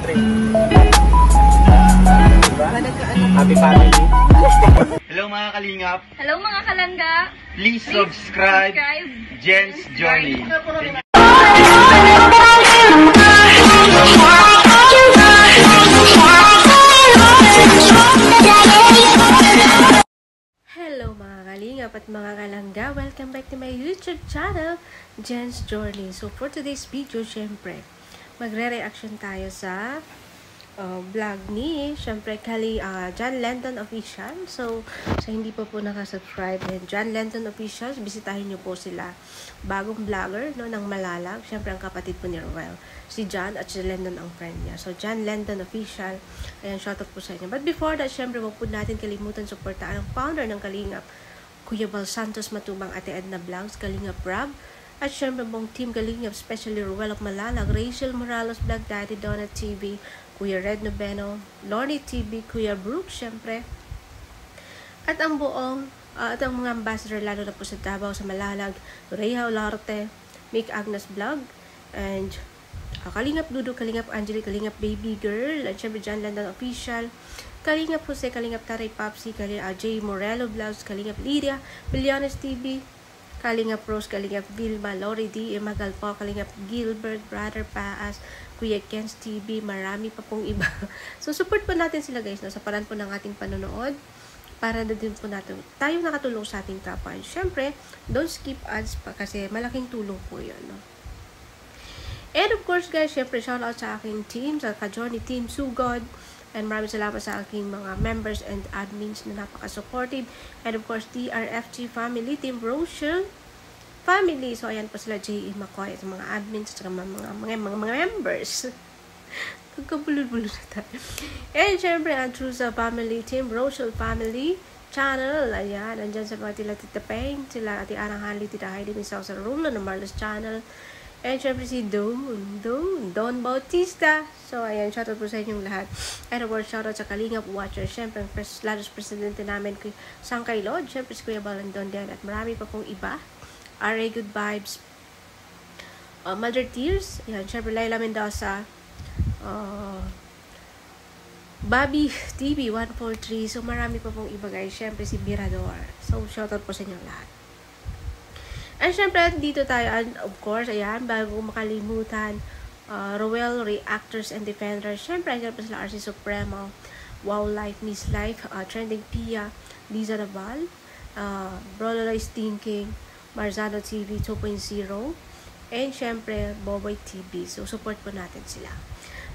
3. Diba? Happy family. Hello mga kalingap. Hello mga kalangga. Please subscribe Jen's Journey. Hello mga kalingap at mga kalangga. Welcome back to my YouTube channel, Jen's Journey. So for today's video, syempre, magre-reaction tayo sa vlog ni, syempre, John Lenton Official. So, sa hindi pa po nakasubscribe din, John Lenton Official, bisitahin nyo po sila. Bagong vlogger, no, ng Malalag. Syempre, ang kapatid po ni Roel. Si John at si Lenton ang friend niya. So, John Lenton Official. Ayan, shoutout po sa inyo. But before that, syempre, huwag po natin kalimutan suportaan ang founder ng Kalingap, Kuya Bal Santos Matubang, Ate Edna Vlogs, Kalingap Rob, at syempre buong team Kalingap, especially Roel of Malalag, Rachel Morales Vlog, Daddy Donut TV, Kuya Red Nobeno, Lorny TV, Kuya Brooke, syempre. At ang buong, at ang mga ambassador, lalo na po sa Davao, sa Malalag, Reyha Olarte, Mick Agnes Vlog, and Kalingap Dudu, Kalingap Angeli, Kalingap Baby Girl, at syempre John Lenton Official, Kalingap Jose, Kalingap Taray Papsi, Kalingap J. Morello Vlogs, Kalingap Lydia, Billianes TV, Kalingap Rose, Kalingap Vilma, Lori D. Magalpo, Kalingap Gilbert, Brother Paas, Kuya Ken's TV, marami pa pong iba. So, support po natin sila guys, no, sa paraan po ng ating panonood, para na din po natin tayo nakatulong sa ating kapwa. Siyempre, don't skip ads pa kasi malaking tulong po yun. No? And of course guys, siyempre, shout out sa aking team, sa Ka-Journey Team, Sugod, and maraming salamat sa aking mga members and admins na napaka-supportive. And of course, TRFG Family, Team Rochelle Family. So, ayan po sila, J.E. McCoy, at mga admins, at mga members. Nagkabulol-bulol na tayo. And syempre, ang Trusa Family, Team Rochelle Family Channel. Ayan, andyan sa mga tila Tita Peng, sila Ate Arang Hanli, Tita Heidi Misaw sa Rulo ng Marlos Channel. And syempre si Don Bautista. So, ayan, shoutout po sa inyong lahat. And of course, shoutout sa Kalingap Watcher. Syempre, lalos presidente namin kay Sangkay Lord. Syempre, si Kuya Balandon din. At marami pa pong iba. R.A. Good Vibes. Mother Tears. Ayan, syempre, Laila Mendoza. Bobby TV 143. So, marami pa pong iba guys. Syempre, si Mirador. So, shoutout po sa inyong lahat. And syempre, dito tayo, and of course, ayan, bago makalimutan, Roel, Reactors and Defenders. Syempre, ayan pa sila, RC Supremo, Wow Life, Miss Life, Trending Pia, Liza Naval, Brololi's Thinking, Marzano TV 2.0, and syempre, Boboy TV. So, support po natin sila.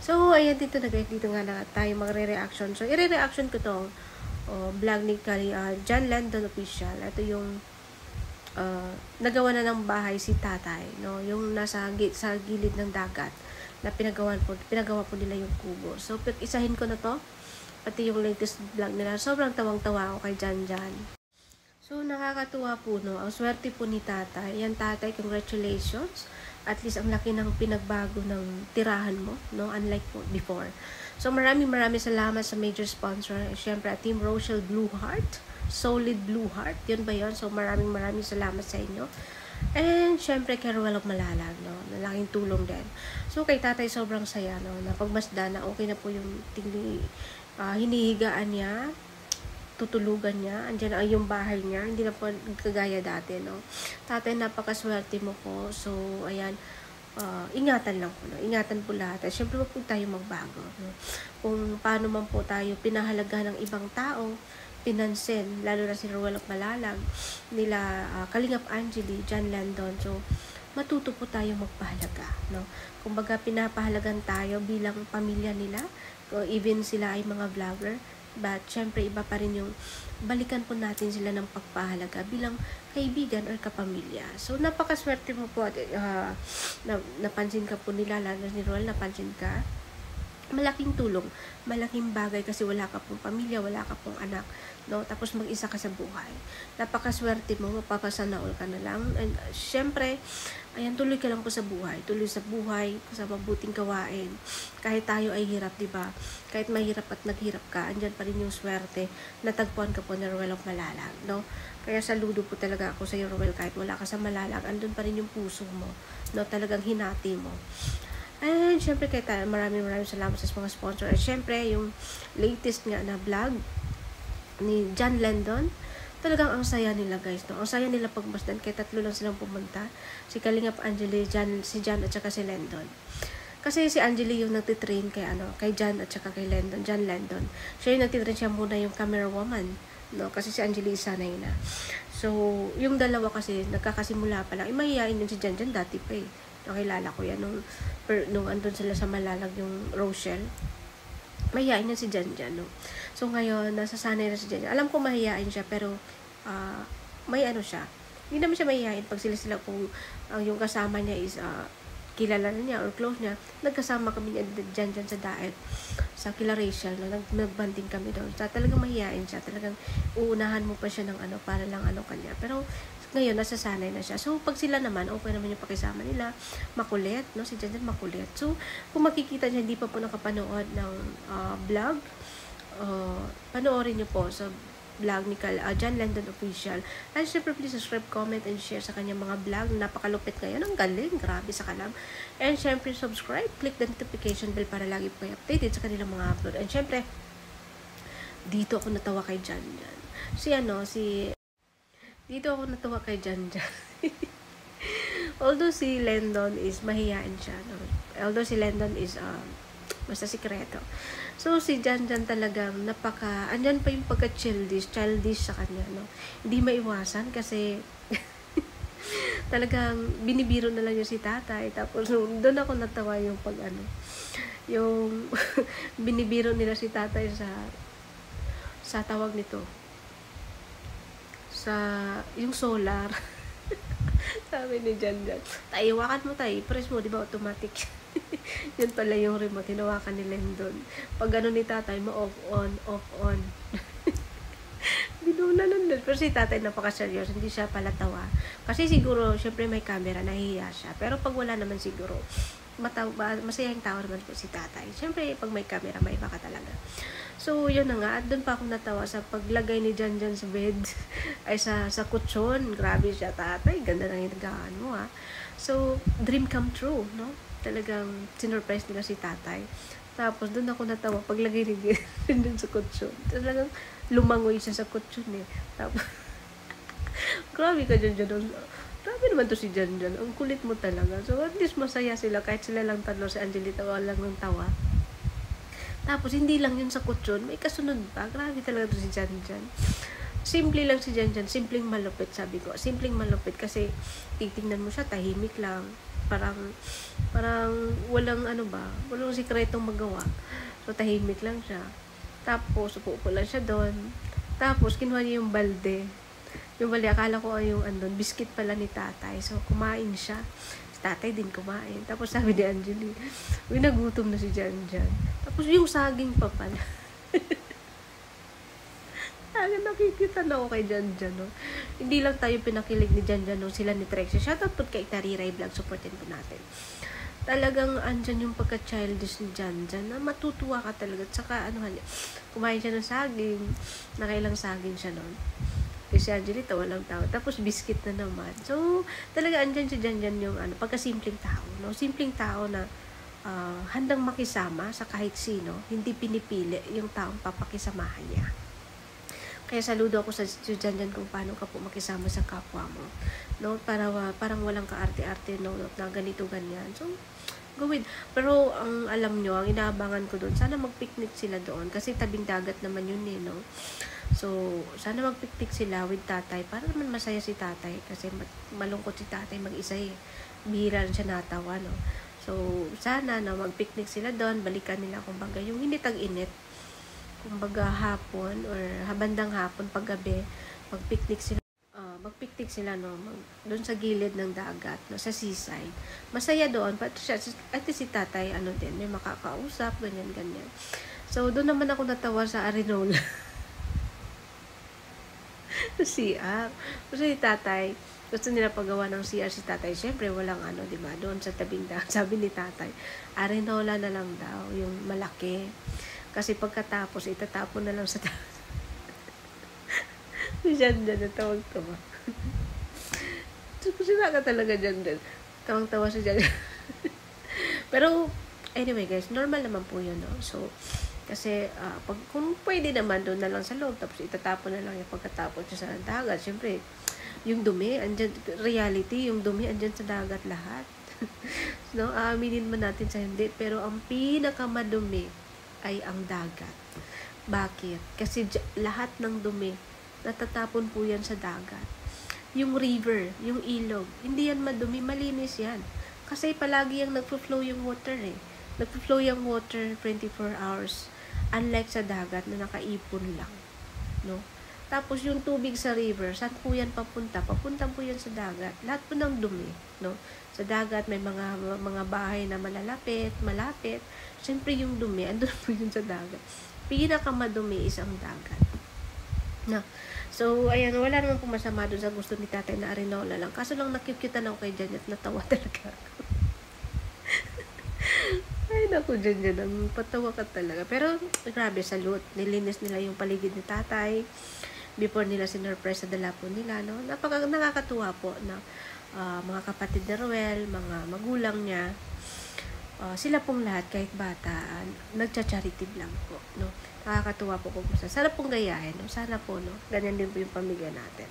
So, ayan, dito na guys, dito nga na tayo magre-reaction. So, i-reaction ko tong vlog ni John Lenton Official. Ito yung nagawa na ng bahay si tatay, no? Yung nasa sa gilid ng dagat na pinagawa po nila yung kubo. So, isahin ko na to, pati yung latest vlog nila. Sobrang tawang-tawa ako kay Jan. So, nakakatuwa po, no? Ang swerte po ni tatay. Yan tatay, congratulations. At least ang laki ng pinagbago ng tirahan mo, no? Unlike po before. So, maraming salamat sa major sponsor. Siyempre, Team Rochelle Blue Heart, Solid Blue Heart. Yun ba yun? So, maraming salamat sa inyo. And, syempre, kay Roel of Malalag, no? Nalaking tulong din. So, kay tatay, sobrang saya, no? Napagmasdan na okay na po yung hinihigaan niya, tutulugan niya, andyan ang yung bahay niya, hindi na po kagaya dati, no? Tatay, napakaswerte mo po. So, ayan, ingatan lang po, no? Ingatan po lahat. At syempre, wag po tayo magbago, no? Kung paano man po tayo pinahalaga ng ibang tao, pinansin, lalo na si Roel of Malalag, nila Kalingap Angeli, John Lenton. So, matuto po tayo magpahalaga, no? Kumbaga, pinapahalagan tayo bilang pamilya nila, even sila ay mga vlogger, but syempre, iba pa rin yung balikan po natin sila ng pagpahalaga bilang kaibigan or kapamilya. So, napakaswerte mo po, napansin ka po nila, lalo ni Roel, napansin ka. Malaking tulong, malaking bagay kasi wala ka pong pamilya, wala ka pong anak, no? Tapos mag-isa ka sa buhay. Napakaswerte mo, mapapasanaol ka na lang. And syempre, ayan, tuloy ka lang po sa buhay. Tuloy sa buhay, sa mabuting gawain. Kahit tayo ay hirap, di ba? Kahit mahirap at naghirap ka, andyan pa rin yung swerte. Natagpuan ka po na Roel of Malalag, no? Kaya saludo po talaga ako sa iyo, Roel, kahit wala ka sa Malalag, andun pa rin yung puso mo, no? Talagang hinati mo. And syempre kay tayo, maraming salamat sa mga sponsor. At syempre, yung latest nga na vlog ni John Landon, talagang ang saya nila guys, no? Ang saya nila pagmasdan, kay tatlo lang silang pumunta. Si Kalingap Angeli, si John at saka si Landon. Kasi si Angeli yung nagtitrain kay John at saka kay Landon, John Landon. Siya yung nagtitrain, siya muna yung camera woman, no? Kasi si Angeli sanay na. So, yung dalawa kasi, nagkakasimula pa lang. Mahihain yun si John dati pa eh. Nakilala ko yan nung andun sila sa Malalag yung Rochelle. Mahihain yun si John, no? So, ngayon, nasasanay na si John. Alam ko mahihain siya, pero may ano siya. Hindi naman siya mahihain pag sila kung yung kasama niya is kilala na niya or close niya, nagkasama kami dyan sa Daet, sa Kila Rachel, no? Nagbanding kami doon. So, talagang mahihain siya. Talagang uunahan mo pa siya ng para lang kanya. Pero, ngayon, nasasanay na siya. So, pag sila naman, okay naman yung pakisama nila. Makulit, no? Si Jan makulit. So, kung makikita niya, hindi pa po nakapanood ng vlog, panoorin niyo po sa vlog ni John Landon Official. And syempre, please subscribe, comment, and share sa kanyang mga vlog. Napakalupit ngayon. Ang galing. Grabe sa kalam. And syempre, subscribe. Click the notification bell para lagi po kayo updated sa kanilang mga upload. And syempre, dito ako natawa kay John. Dito ako natawa kay John. Although si Landon is mahihain siya. No? Although si Landon is basta sikreto. So, si Jan talagang andyan pa yung childish sa kanya, no? Hindi maiwasan kasi talagang binibiro na lang niya si tatay. Tapos, doon ako natawa yung yung binibiro nila si tatay sa tawag nito. Yung solar. Sabi ni Jan, tay, iwakan mo tay, press mo, di ba automatic? Yun pala yung remote, hinawakan ni Landon. Pag ni tatay, off on. Binuna nun doon. Pero si tatay napaka-serious, hindi siya pala tawa. Kasi siguro, syempre may camera, nahihiya siya. Pero pag wala naman siguro, masayang tawa naman po si tatay. Syempre, pag may camera, may iba ka talaga. So, yun na nga. At doon pa ako natawa sa paglagay ni Jan sa bed. Ay, sa kutsyon. Grabe siya, tatay. Ganda ng hinagaan mo, ha. So, dream come true, no? Talagang sinurprise nila si tatay. Tapos, doon ako natawa. Paglagay ni Jan sa kutsyon. Talagang lumangoy siya sa kutsyon, eh. Tapos, grabe ka Jan. Grabe naman to si Jan. Ang kulit mo talaga. So, at least masaya sila. Kahit sila lang tatlo, si Angelita, walang ng tawa. Tapos, hindi lang yun sa kutsyon. May kasunod pa. Grabe talaga to si Jan. Simple lang si Jan. Simpleng malupit, sabi ko. Simpleng malupit kasi titingnan mo siya, tahimik lang. Parang walang walang sikretong magawa. So, tahimik lang siya. Tapos, upo lang siya doon. Tapos, kinuha niya yung balde. Yung balde, akala ko yung biscuit pala ni tatay. So, kumain siya. Si tatay din kumain. Tapos, sabi ni Angeli, nagutom na si Jan. Tapos, yung saging pa pala. Nakikita na ako kay Jan, no? Hindi lang tayo pinakilig ni Jan, no? Sila ni Trexie. Shoutout po kay Tariray Vlog. Supportin po natin. Talagang andyan yung pagka-childish ni Jan, na matutuwa ka talaga. At saka, kumain siya ng saging. Nakailang saging siya nun. Kasi Angelita, walang tao. Tapos, biscuit na naman. So, talaga andyan si Jan yung pagka-simpleng tao, no? Simpleng tao na handang makisama sa kahit sino. Hindi pinipili yung taong papakisamahan niya. Kaya saludo ako sa Jan kung paano ka po makisama sa kapwa mo. No? Parang walang kaarte-arte, no? Na ganito, ganyan. So, go with. Pero, ang alam nyo, ang inaabangan ko doon, sana mag-picnic sila doon. Kasi tabing dagat naman yun, eh, no? So, sana mag-picnic sila with tatay. Para naman masaya si tatay. Kasi malungkot si tatay mag-isa, eh. Bihira rin siya natawa, no? So, sana na mag-picnic sila doon. Balikan nila, kumbaga, yung hindi tag-init. Kumbaga hapon or bandang hapon paggabi magpicnic sila no doon sa gilid ng dagat no sa seaside. Masaya doon pati siya at si tatay din may makakausap ganyan. So doon naman ako natawa sa Arinola. CR. Kasi tatay gusto nila paggawa ng CR si tatay. Syempre walang di ba? Doon sa tabing dagat. Sabi ni tatay, Arinola na lang daw yung malaki. Kasi pagkatapos, itatapon na lang sa taas. Jan, natawag-tawa. Kasi ka talaga Jan. Tawang-tawa si Jan. Pero, anyway guys, normal naman po yun, no? So, kasi, kung pwede naman doon na lang sa loob, tapos itatapon na lang yung pagkatapon siya sa dagat. Siyempre, yung dumi, andyan, reality, yung dumi, andyan sa dagat lahat. No, aaminin man natin sa hindi, pero ang pinakamadumi ay ang dagat. Bakit? Kasi lahat ng dumi, natatapon po yan sa dagat. Yung river, yung ilog, hindi yan madumi, malinis yan. Kasi palagi yung nagflow yung water eh. Nagflow yung water 24 hours. Unlike sa dagat na nakaipon lang. No? Tapos yung tubig sa river, saan po yan papunta? Papunta po yan sa dagat. Lahat po ng dumi. No? Sa dagat may mga bahay na malapit. Siyempre yung dumi, andun po yun sa dagat. Pinakamadumi is ang dagat. No? So, ayan, wala naman po masama doon sa gusto ni Tatay na Arinola lang. Kaso lang nakikitan ako kay Janet, natawa talaga ako. Ay, naku, dyan, ang patawa ka talaga. Pero, grabe, salute. Nilinis nila yung paligid ni Tatay. Before nila sinurprise sa dala po nila, no? Nakakatuwa po na mga kapatid ni Ruel, mga magulang niya, sila pong lahat, kahit bata, nagcha-charity lang po, no? Nakakatuwa po kung sana pong gayahin, no? Sana po, no? Ganyan din po yung pamilya natin.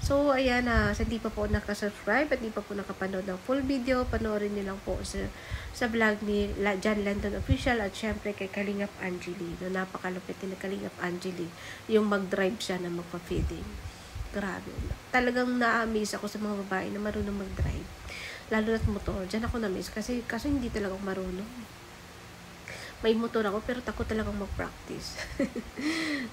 So, ayan, sa hindi pa po nakasubscribe at hindi pa po nakapanood ng full video, panoorin niyo lang po sa vlog ni John Landon Official at syempre kay Kalingap Angeli, na napakalupit ni Kalingap Angeli, yung mag-drive siya na magpa-feeding. Grabe. Talagang na-amaze ako sa mga babae na marunong mag-drive. Lalo na't motor. Diyan ako na-miss kasi hindi talaga ako marunong. May motor ako pero takot talagang mag-practice.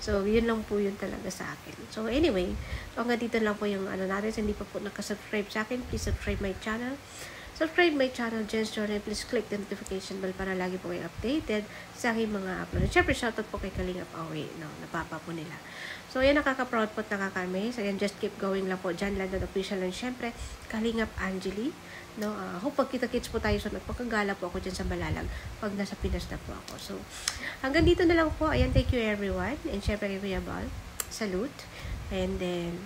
So, yun lang po yun talaga sa akin. So, anyway, hanggang dito lang po yung natin. So, hindi pa po nakasubscribe sa akin, please subscribe my channel. Subscribe my channel, Jen's Journey. Please click the notification bell para lagi po kayo updated sa aking mga upload. Siyempre, shoutout po kay Kalingap Awi, no, napapa po nila. So, ayan, nakaka-proud po at nakaka-amaze. Ayan, just keep going lang po. John Landon Official and syempre, Kalingap Angeli. No, hope pagkita-kits po tayo. So, nagpakagala po ako dyan sa Balalag pag nasa Pinas na po ako. So, hanggang dito na lang po. Ayan, thank you everyone. And syempre, kay Kuya Bal, salute. And then,